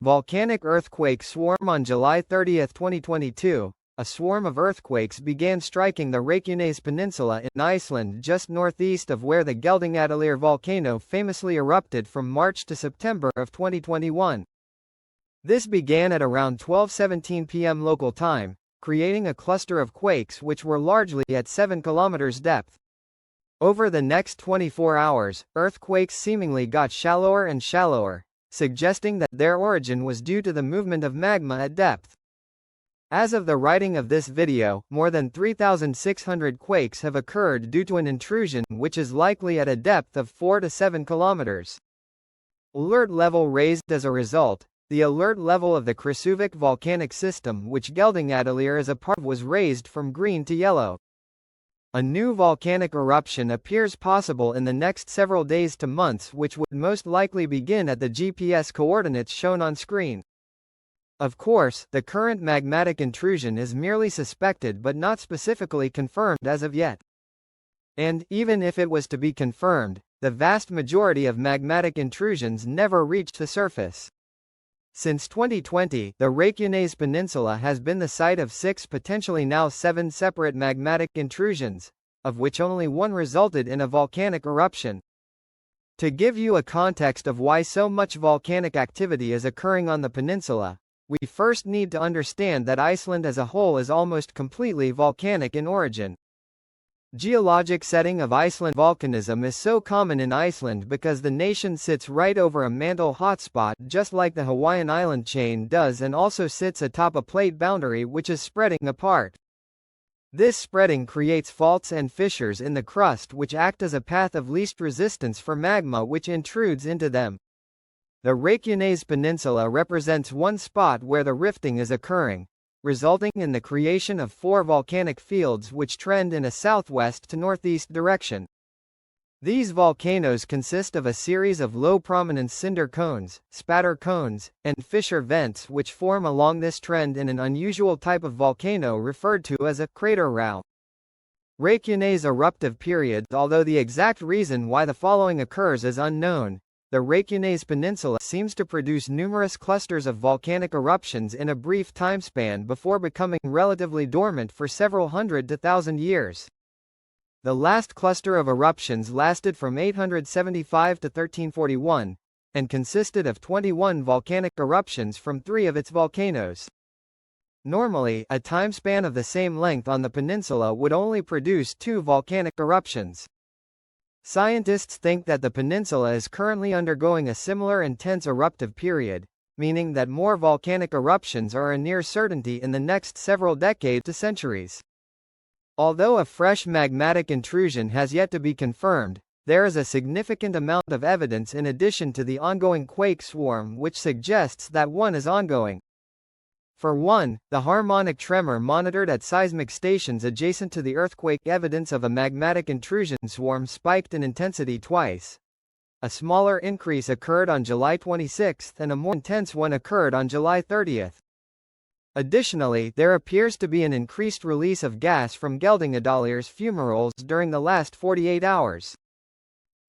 Volcanic earthquake swarm. On July 30, 2022, a swarm of earthquakes began striking the Reykjanes Peninsula in Iceland just northeast of where the Geldingadalir volcano famously erupted from March to September of 2021. This began at around 12:17 p.m. local time, creating a cluster of quakes which were largely at 7 kilometers depth. Over the next 24 hours, earthquakes seemingly got shallower and shallower, suggesting that their origin was due to the movement of magma at depth. As of the writing of this video, more than 3,600 quakes have occurred due to an intrusion which is likely at a depth of 4 to 7 kilometers. Alert level raised as a result. The alert level of the Krasuvik volcanic system, which Geldingadalir is a part of, was raised from green to yellow. A new volcanic eruption appears possible in the next several days to months, which would most likely begin at the GPS coordinates shown on screen. Of course, the current magmatic intrusion is merely suspected but not specifically confirmed as of yet. And, even if it was to be confirmed, the vast majority of magmatic intrusions never reach the surface. Since 2020, the Reykjanes Peninsula has been the site of 6, potentially now 7 separate magmatic intrusions, of which only one resulted in a volcanic eruption. To give you a context of why so much volcanic activity is occurring on the peninsula, we first need to understand that Iceland as a whole is almost completely volcanic in origin. Geologic setting of Iceland volcanism is so common in Iceland because the nation sits right over a mantle hotspot just like the Hawaiian island chain does, and also sits atop a plate boundary which is spreading apart. This spreading creates faults and fissures in the crust which act as a path of least resistance for magma which intrudes into them. The Reykjanes Peninsula represents one spot where the rifting is occurring, resulting in the creation of 4 volcanic fields which trend in a southwest to northeast direction. These volcanoes consist of a series of low-prominence cinder cones, spatter cones, and fissure vents which form along this trend in an unusual type of volcano referred to as a crater row. Reykjanes eruptive periods. Although the exact reason why the following occurs is unknown, the Reykjanes Peninsula seems to produce numerous clusters of volcanic eruptions in a brief timespan before becoming relatively dormant for several hundred to thousand years. The last cluster of eruptions lasted from 875 to 1341, and consisted of 21 volcanic eruptions from 3 of its volcanoes. Normally, a timespan of the same length on the peninsula would only produce 2 volcanic eruptions. Scientists think that the peninsula is currently undergoing a similar intense eruptive period, meaning that more volcanic eruptions are a near certainty in the next several decades to centuries. Although a fresh magmatic intrusion has yet to be confirmed, there is a significant amount of evidence in addition to the ongoing quake swarm which suggests that one is ongoing. For one, the harmonic tremor monitored at seismic stations adjacent to the earthquake, evidence of a magmatic intrusion swarm, spiked in intensity twice. A smaller increase occurred on July 26 and a more intense one occurred on July 30. Additionally, there appears to be an increased release of gas from Geldingadalir's fumaroles during the last 48 hours.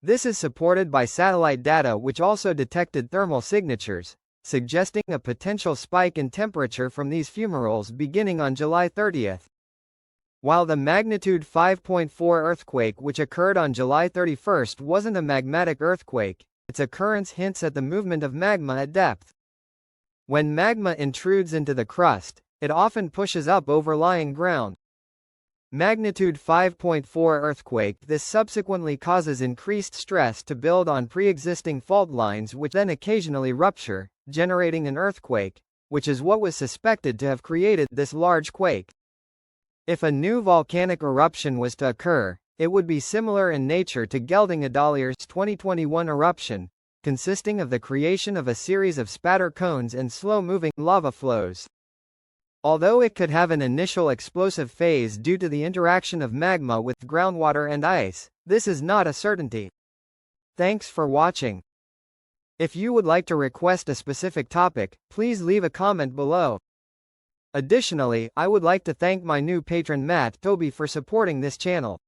This is supported by satellite data which also detected thermal signatures, suggesting a potential spike in temperature from these fumaroles beginning on July 30. While the magnitude 5.4 earthquake which occurred on July 31 wasn't a magmatic earthquake, its occurrence hints at the movement of magma at depth. When magma intrudes into the crust, it often pushes up overlying ground. Magnitude 5.4 earthquake. This subsequently causes increased stress to build on pre-existing fault lines which then occasionally rupture, generating an earthquake, which is what was suspected to have created this large quake. If a new volcanic eruption was to occur, it would be similar in nature to Geldingadalir's 2021 eruption, consisting of the creation of a series of spatter cones and slow-moving lava flows. Although it could have an initial explosive phase due to the interaction of magma with groundwater and ice, this is not a certainty. Thanks for watching. If you would like to request a specific topic, please leave a comment below. Additionally, I would like to thank my new patron Matt Toby for supporting this channel.